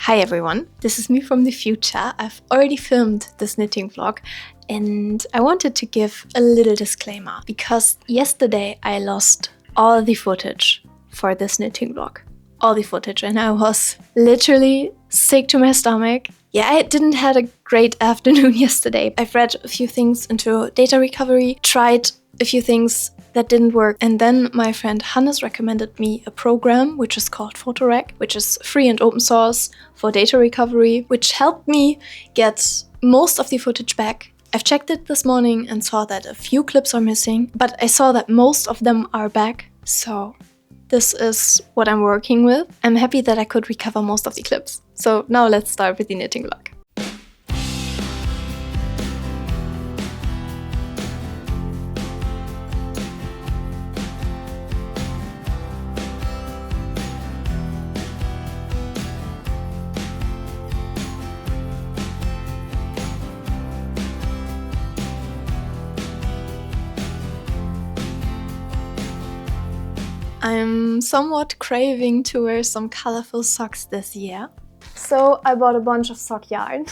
Hi everyone, this is me from the future. I've already filmed this knitting vlog and I wanted to give a little disclaimer because yesterday I lost all the footage for this knitting vlog. All the footage, and I was literally sick to my stomach. Yeah, I didn't have a great afternoon yesterday. I've read a few things into data recovery, tried a few things that didn't work, and then my friend Hannes recommended me a program which is called PhotoRec, which is free and open source for data recovery, which helped me get most of the footage back. I've checked it this morning and saw that a few clips are missing, but I saw that most of them are back, so this is what I'm working with. I'm happy that I could recover most of the clips. So now let's start with the knitting vlog. I'm somewhat craving to wear some colorful socks this year. So I bought a bunch of sock yarn.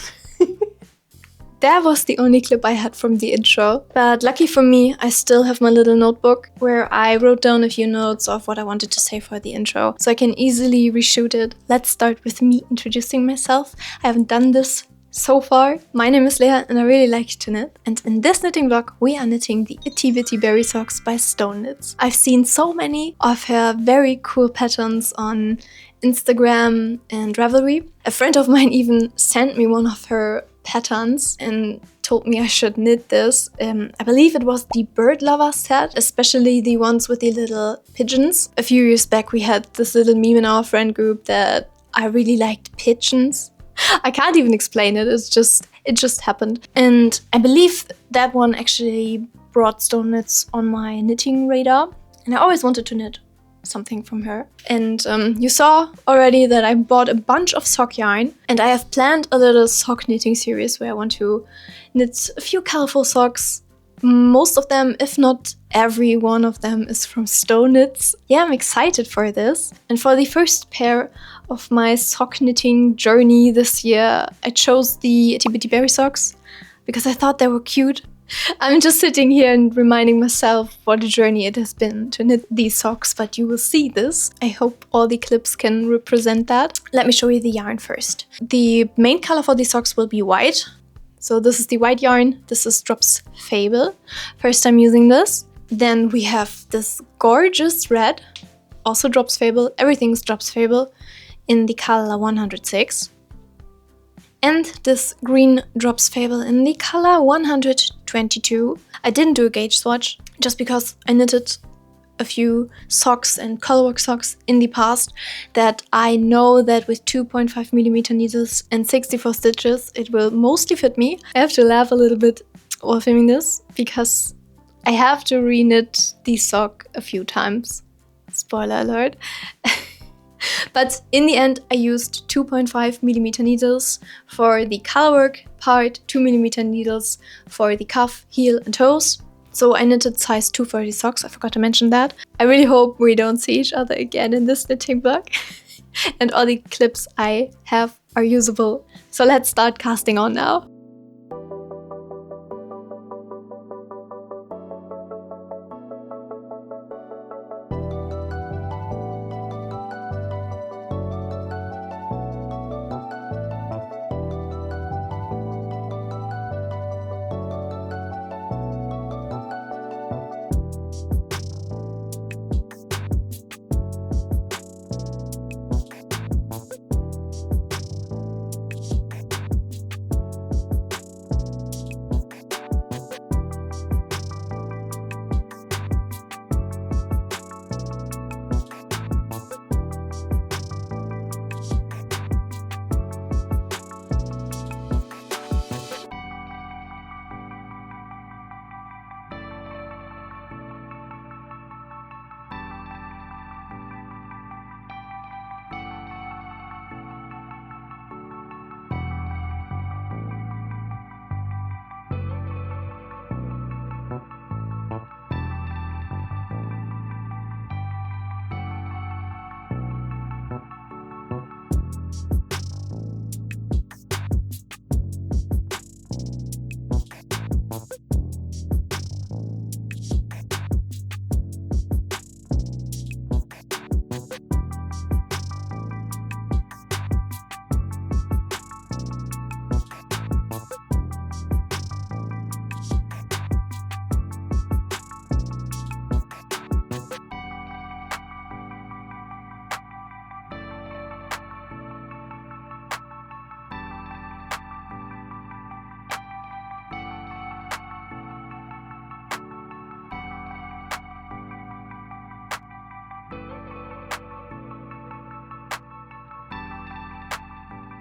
That was the only clip I had from the intro. But lucky for me, I still have my little notebook where I wrote down a few notes of what I wanted to say for the intro, so I can easily reshoot it. Let's start with me introducing myself. I haven't done this so far. My name is Lea and I really like to knit. And in this knitting vlog, we are knitting the Itty Bitty Berry Socks by Stone Knits. I've seen so many of her very cool patterns on Instagram and Ravelry. A friend of mine even sent me one of her patterns and told me I should knit this. I believe it was the bird lover set, especially the ones with the little pigeons. A few years back we had this little meme in our friend group that I really liked pigeons. I can't even explain it, it just happened. And I believe that one actually brought Stone Knits on my knitting radar, and I always wanted to knit something from her. And you saw already that I bought a bunch of sock yarn, and I have planned a little sock knitting series where I want to knit a few colorful socks. Most of them, if not every one of them, is from Stone Knits. Yeah, I'm excited for this. And for the first pair of my sock knitting journey this year, I chose the Itty Bitty Berry socks because I thought they were cute. I'm just sitting here and reminding myself what a journey it has been to knit these socks, but you will see this. I hope all the clips can represent that. Let me show you the yarn first. The main color for these socks will be white. So this is the white yarn. This is Drops Fable. First time using this. Then we have this gorgeous red, also Drops Fable. Everything's Drops Fable in the color 106. And this green Drops Fable in the color 122. I didn't do a gauge swatch just because I knitted a few socks and colorwork socks in the past that I know that with 2.5mm needles and 64 stitches it will mostly fit me. I have to laugh a little bit while filming this because I have to re-knit the sock a few times. Spoiler alert. But in the end I used 2.5mm needles for the colorwork part, 2mm needles for the cuff, heel and toes. So I knitted size 240 socks, I forgot to mention that. I really hope we don't see each other again in this knitting vlog. And all the clips I have are usable. So let's start casting on now.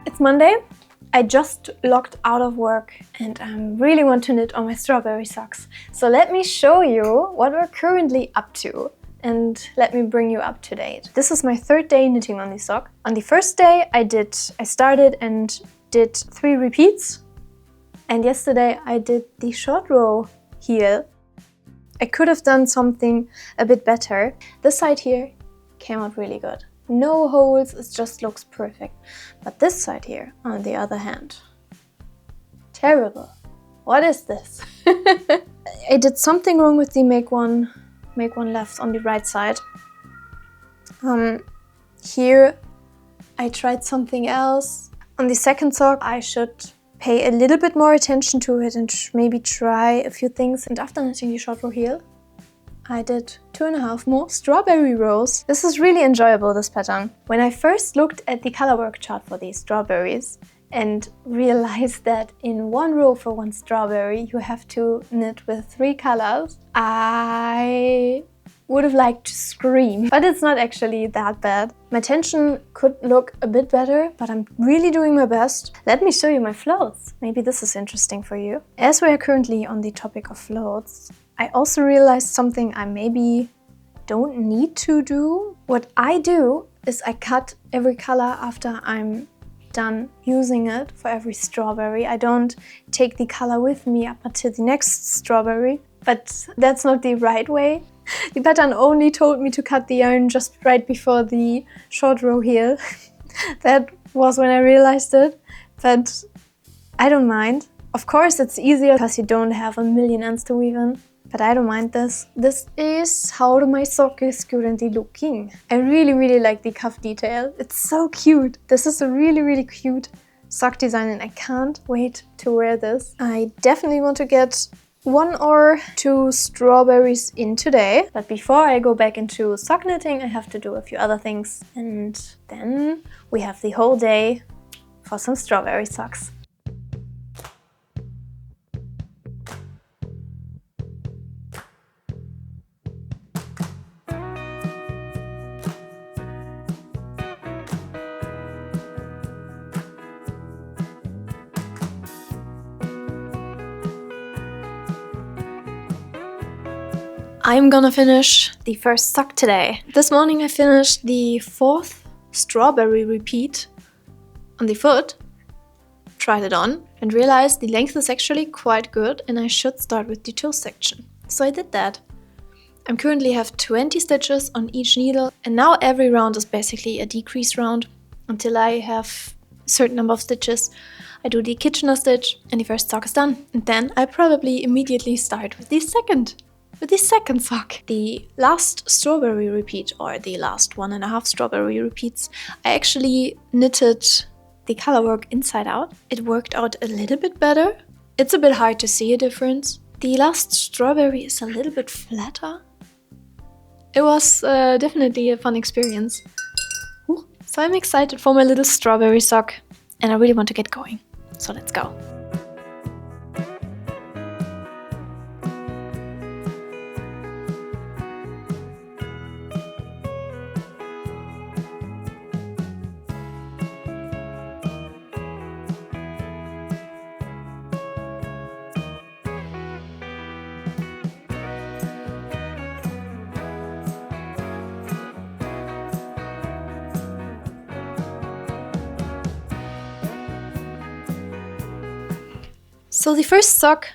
It's Monday. I just logged out of work and I really want to knit on my strawberry socks. So let me show you what we're currently up to and let me bring you up to date. This is my third day knitting on this sock. On the first day I started and did 3 repeats, and yesterday I did the short row heel. I could have done something a bit better. This side here came out really good. No holes, it just looks perfect. But this side here, on the other hand, terrible. What is this? I did something wrong with the make one left on the right side. Here I tried something else. On the second sock I should pay a little bit more attention to it and maybe try a few things. And after knitting the short row heel, I did 2.5 more strawberry rows. This is really enjoyable, this pattern. When I first looked at the color work chart for these strawberries and realized that in 1 row for 1 strawberry you have to knit with 3 colors, I would have liked to scream. But it's not actually that bad. My tension could look a bit better, but I'm really doing my best. Let me show you my floats. Maybe this is interesting for you. As we are currently on the topic of floats, I also realized something I maybe don't need to do. What I do is I cut every color after I'm done using it for every strawberry. I don't take the color with me up until the next strawberry, but that's not the right way. The pattern only told me to cut the yarn just right before the short row heel. That was when I realized it, but I don't mind. Of course it's easier because you don't have a million ends to weave in. But I don't mind this. This is how my sock is currently looking. I really like the cuff detail. It's so cute. This is a really cute sock design and I can't wait to wear this. I definitely want to get 1 or 2 strawberries in today. But before I go back into sock knitting, I have to do a few other things. And then we have the whole day for some strawberry socks. I'm gonna finish the first sock today. This morning I finished the 4th strawberry repeat on the foot, tried it on and realized the length is actually quite good and I should start with the toe section. So I did that. I currently have 20 stitches on each needle and now every round is basically a decrease round until I have a certain number of stitches. I do the Kitchener stitch and the first sock is done. And then I probably immediately start with the second sock. The last strawberry repeat, or the last 1.5 strawberry repeats, I actually knitted the color work inside out. It worked out a little bit better. It's a bit hard to see a difference. The last strawberry is a little bit flatter. It was definitely a fun experience. Ooh. So I'm excited for my little strawberry sock and I really want to get going. So let's go. So the first sock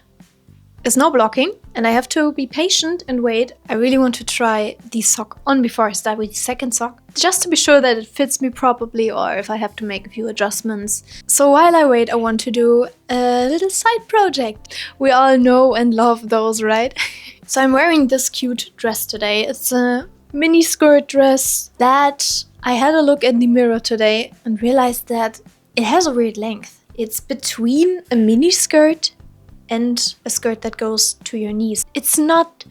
is now blocking and I have to be patient and wait. I really want to try the sock on before I start with the second sock, just to be sure that it fits me properly or if I have to make a few adjustments. So while I wait, I want to do a little side project. We all know and love those, right? So I'm wearing this cute dress today. It's a mini skirt dress that I had a look in the mirror today and realized that it has a weird length. It's between a mini skirt and a skirt that goes to your knees. It's not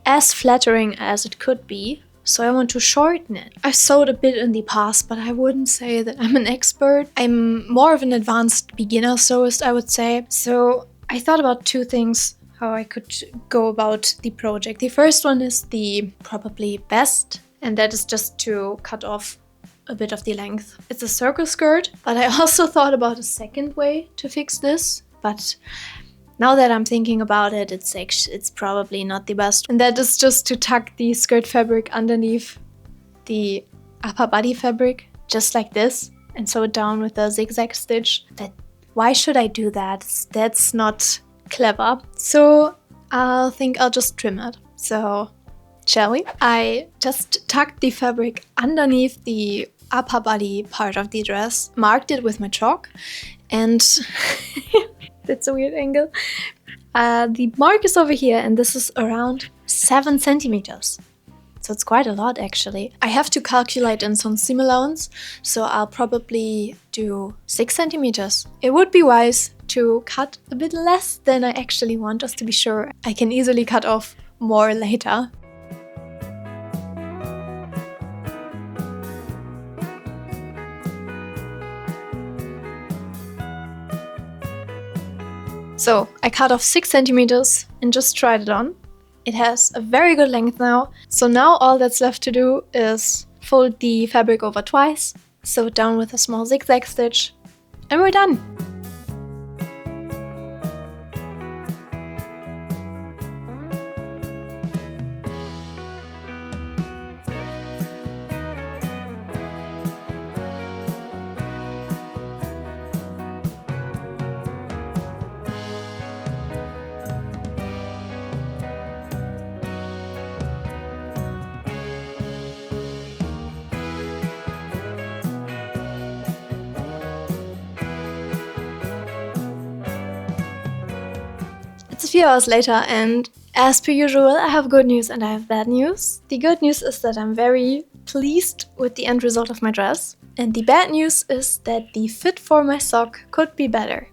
as flattering as it could be, so I want to shorten it. I've sewed a bit in the past, but I wouldn't say that I'm an expert. I'm more of an advanced beginner sewist, I would say. So I thought about 2 things how I could go about the project. The first one is the probably best, and that is just to cut off a bit of the length. It's a circle skirt, but I also thought about a second way to fix this, but now that I'm thinking about it, it's probably not the best. And that is just to tuck the skirt fabric underneath the upper body fabric, just like this, and sew it down with a zigzag stitch. Why should I do that? That's not clever. So I think I'll just trim it. So shall we? I just tucked the fabric underneath the upper body part of the dress, marked it with my chalk, and that's a weird angle. The mark is over here, and this is around 7 centimeters. So it's quite a lot, actually. I have to calculate in some seam allowance, so I'll probably do 6 centimeters. It would be wise to cut a bit less than I actually want, just to be sure I can easily cut off more later. So I cut off 6 centimeters and just tried it on. It has a very good length now. So now all that's left to do is fold the fabric over twice, sew it down with a small zigzag stitch, and we're done. It's a few hours later, and as per usual, I have good news and I have bad news. The good news is that I'm very pleased with the end result of my dress, and the bad news is that the fit for my sock could be better.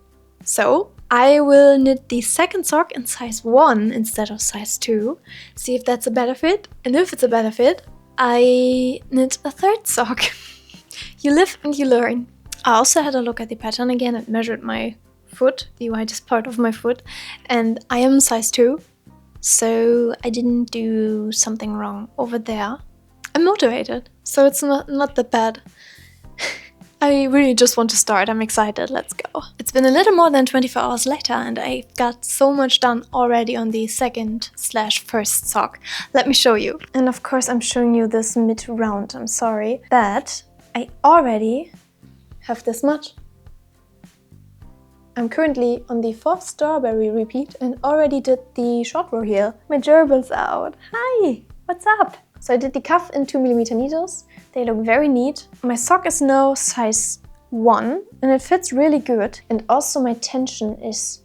So I will knit the second sock in size 1 instead of size 2, see if that's a better fit, and if it's a better fit, I knit a third sock. You live and you learn. I also had a look at the pattern again and measured my foot, the widest part of my foot, and I am size 2, so I didn't do something wrong over there. I'm motivated, so it's not that bad. I really just want to start. I'm excited. Let's go. It's been a little more than 24 hours later, and I got so much done already on the second/first sock. Let me show you. And of course I'm showing you this mid-round, I'm sorry, but I already have this much. I'm currently on the 4th strawberry repeat and already did the short row heel. My gerbil's out. Hi, what's up? So I did the cuff in 2mm needles. They look very neat. My sock is now size 1 and it fits really good. And also my tension is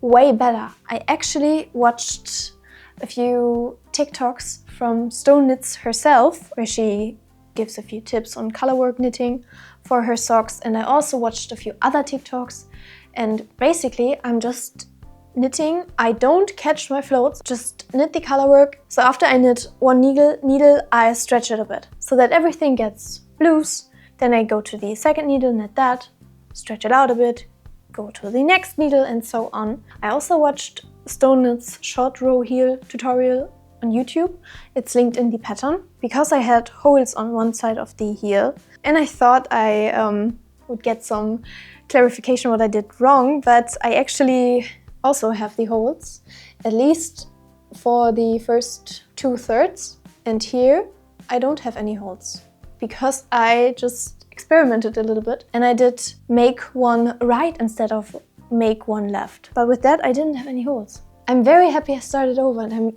way better. I actually watched a few TikToks from Stone Knits herself, where she gives a few tips on colorwork knitting for her socks. And I also watched a few other TikToks. And basically, I'm just knitting. I don't catch my floats, just knit the colorwork. So after I knit one needle, I stretch it a bit so that everything gets loose. Then I go to the second needle, knit that, stretch it out a bit, go to the next needle, and so on. I also watched Stone Knit's short row heel tutorial on YouTube. It's linked in the pattern because I had holes on one side of the heel, and I thought I would get some clarification what I did wrong, but I actually also have the holes, at least for the first 2/3, and here I don't have any holes because I just experimented a little bit and I did make one right instead of make one left, but with that I didn't have any holes. I'm very happy I started over, and I'm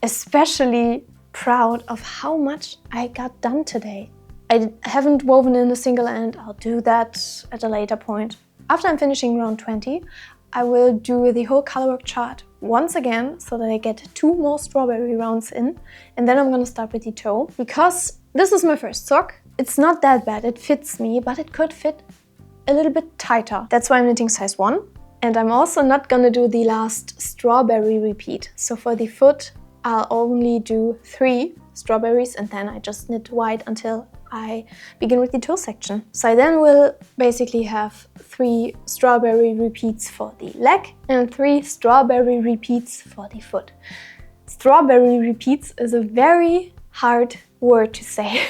especially proud of how much I got done today. I haven't woven in a single end. I'll do that at a later point. After I'm finishing round 20, I will do the whole colorwork chart once again so that I get 2 more strawberry rounds in, and then I'm gonna start with the toe. Because this is my first sock, it's not that bad, it fits me, but it could fit a little bit tighter. That's why I'm knitting size 1. And I'm also not gonna do the last strawberry repeat. So for the foot, I'll only do 3 strawberries and then I just knit wide until I begin with the toe section. So I then will basically have 3 strawberry repeats for the leg and 3 strawberry repeats for the foot. Strawberry repeats is a very hard word to say.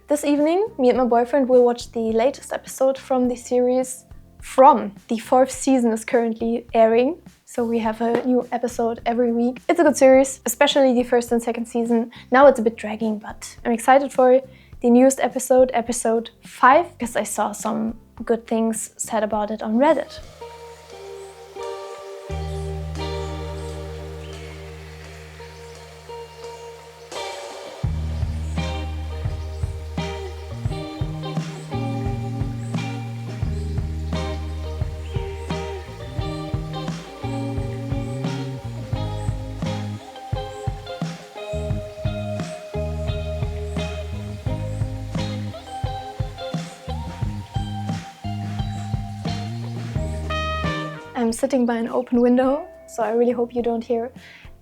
This evening, me and my boyfriend will watch the latest episode from the series From. The 4th season is currently airing, so we have a new episode every week. It's a good series, especially the 1st and 2nd season. Now it's a bit dragging, but I'm excited for the newest episode, episode 5, because I saw some good things said about it on Reddit. I'm sitting by an open window, so I really hope you don't hear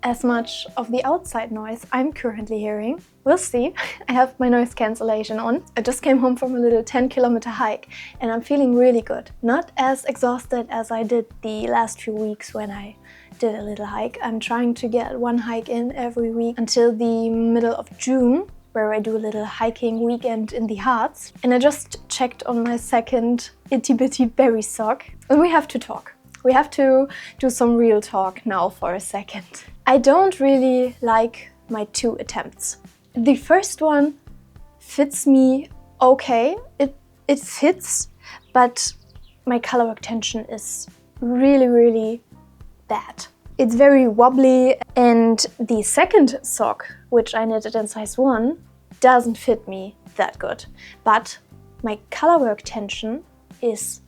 as much of the outside noise I'm currently hearing. We'll see. I have my noise cancellation on. I just came home from a little 10-kilometer hike and I'm feeling really good. Not as exhausted as I did the last few weeks when I did a little hike. I'm trying to get one hike in every week until the middle of June, where I do a little hiking weekend in the Harz. And I just checked on my second itty bitty berry sock and we have to talk. We have to do some real talk now for a second. I don't really like my 2 attempts. The first one fits me okay. It fits, but my color work tension is really bad. It's very wobbly, and the second sock, which I knitted in size 1, doesn't fit me that good. But my color work tension is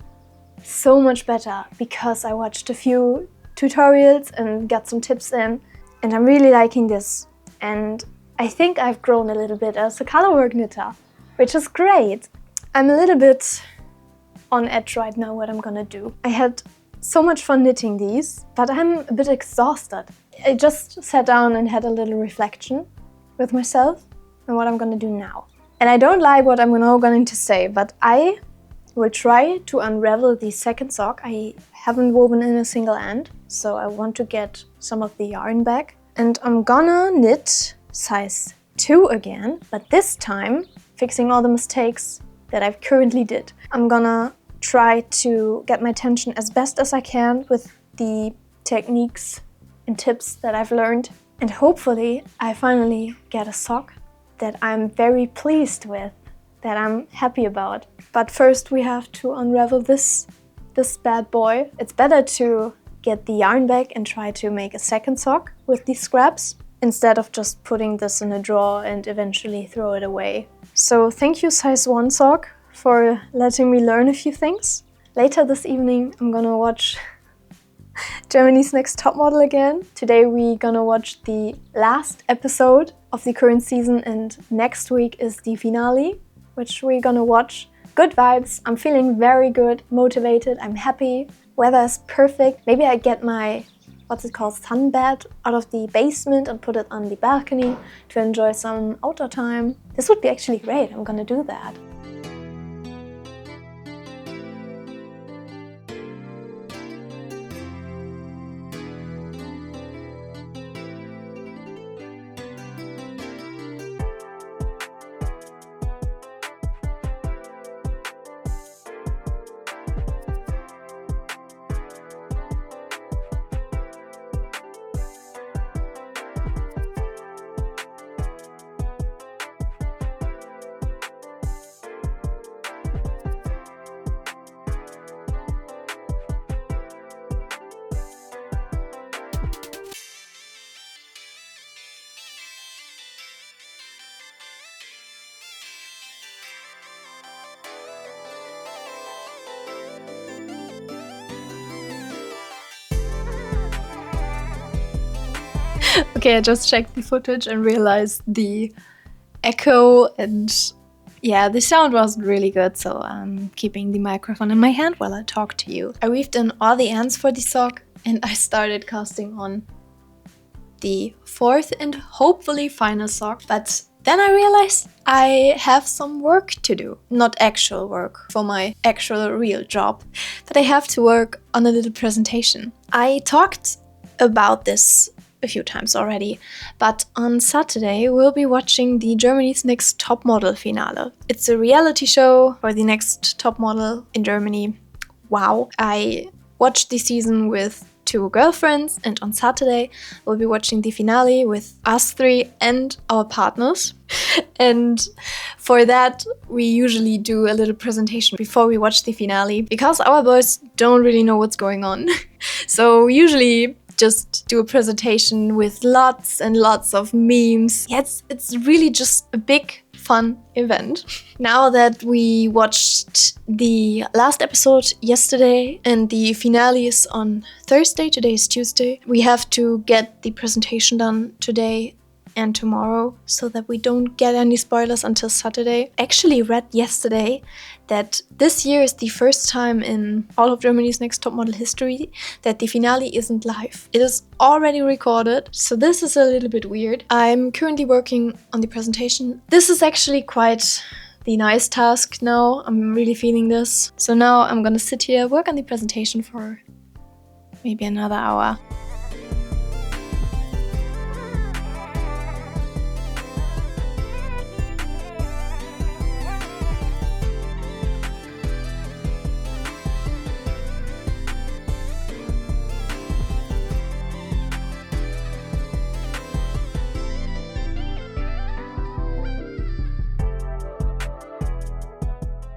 so much better because I watched a few tutorials and got some tips in, and I'm really liking this. And I think I've grown a little bit as a colorwork knitter, which is great. I'm a little bit on edge right now what I'm gonna do. I had so much fun knitting these, but I'm a bit exhausted. I just sat down and had a little reflection with myself and what I'm gonna do now. And I don't like what I'm now going to say, but I will try to unravel the second sock. I haven't woven in a single end, so I want to get some of the yarn back. And I'm gonna knit size 2 again, but this time fixing all the mistakes that I've currently did. I'm gonna try to get my tension as best as I can with the techniques and tips that I've learned. And hopefully I finally get a sock that I'm very pleased with, that I'm happy about. But first we have to unravel this bad boy. It's better to get the yarn back and try to make a second sock with these scraps instead of just putting this in a drawer and eventually throw it away. So thank you size 1 sock for letting me learn a few things. Later this evening I'm gonna watch Germany's Next Topmodel again. Today we're gonna watch the last episode of the current season, and next week is the finale, which we're gonna watch. Good vibes. I'm feeling very good, motivated, I'm happy. Weather is perfect. Maybe I get my, what's it called, sunbed out of the basement and put it on the balcony to enjoy some outdoor time. This would be actually great. I'm gonna do that. Okay, I just checked the footage and realized the echo and yeah, the sound wasn't really good, so I'm keeping the microphone in my hand while I talk to you. I weaved in all the ends for the sock and I started casting on the 4th and hopefully final sock, but then I realized I have some work to do. Not actual work for my actual real job, but I have to work on a little presentation. I talked about this a few times already. But on Saturday, we'll be watching the Germany's Next Top Model finale. It's a reality show for the next top model in Germany. Wow. I watched the season with 2 girlfriends, and on Saturday we'll be watching the finale with us 3 and our partners. And for that we usually do a little presentation before we watch the finale, because our boys don't really know what's going on. So we usually just do a presentation with lots and lots of memes. Yeah, it's really just a big fun event. Now that we watched the last episode yesterday and the finale is on Thursday, today is Tuesday, we have to get the presentation done today and tomorrow so that we don't get any spoilers until Saturday. I actually read yesterday that this year is the first time in all of Germany's Next Top Model history that the finale isn't live. It is already recorded, so this is a little bit weird. I'm currently working on the presentation. This is actually quite the nice task now. I'm really feeling this. So now I'm gonna sit here, work on the presentation for maybe another hour.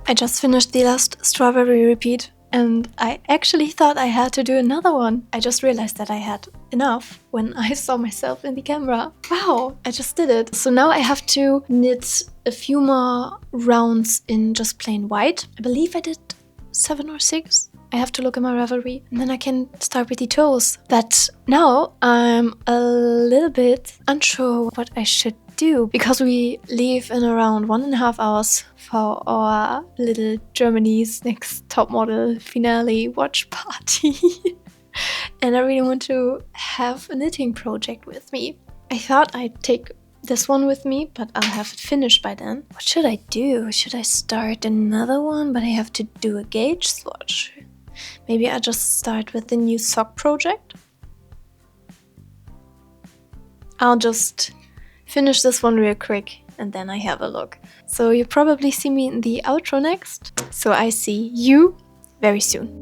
I just finished the last strawberry repeat and I actually thought I had to do another one. I just realized that I had enough when I saw myself in the camera. Wow, I just did it. So now I have to knit a few more rounds in just plain white. I believe I did 7 or 6. I have to look at my Ravelry and then I can start with the toes. But now I'm a little bit unsure what I should do, because we leave in around 1.5 hours for our little Germany's Next Top Model finale watch party. And I really want to have a knitting project with me. I thought I'd take this one with me, but I'll have it finished by then. What should I do? Should I start another one, but I have to do a gauge swatch? Maybe I just start with the new sock project? I'll just finish this one real quick and then I have a look. So you'll probably see me in the outro next. So I see you very soon.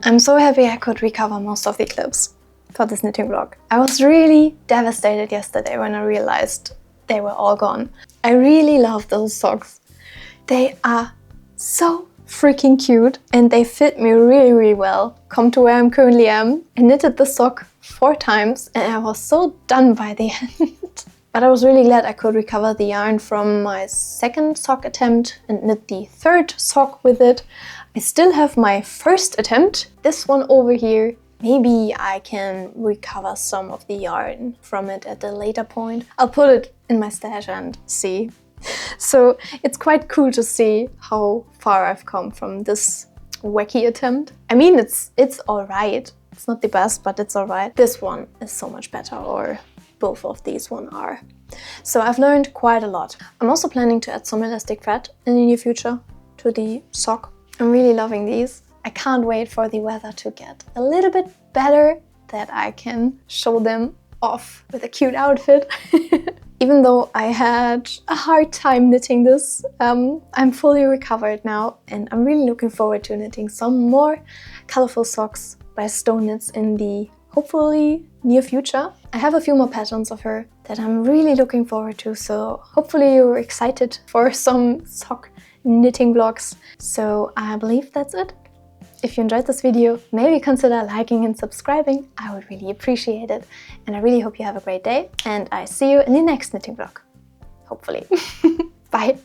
I'm so happy I could recover most of the clips for this knitting vlog. I was really devastated yesterday when I realized they were all gone. I really love those socks. They are so freaking cute and they fit me really, really well. Come to where I currently am. I knitted the sock 4 times and I was so done by the end. But I was really glad I could recover the yarn from my 2nd sock attempt and knit the 3rd sock with it. I still have my 1st attempt, this one over here. Maybe I can recover some of the yarn from it at a later point. I'll put it in my stash and see. So it's quite cool to see how far I've come from this wacky attempt. I mean, it's alright. It's not the best, but it's alright. This one is so much better, or both of these one are. So I've learned quite a lot. I'm also planning to add some elastic thread in the near future to the sock. I'm really loving these. I can't wait for the weather to get a little bit better, that I can show them off with a cute outfit. Even though I had a hard time knitting this, I'm fully recovered now and I'm really looking forward to knitting some more colorful socks by Stone Knits in the hopefully near future. I have a few more patterns of her that I'm really looking forward to, so hopefully you're excited for some sock knitting vlogs. So I believe that's it. If you enjoyed this video, maybe consider liking and subscribing. I would really appreciate it. And I really hope you have a great day. And I see you in the next knitting vlog. Hopefully. Bye.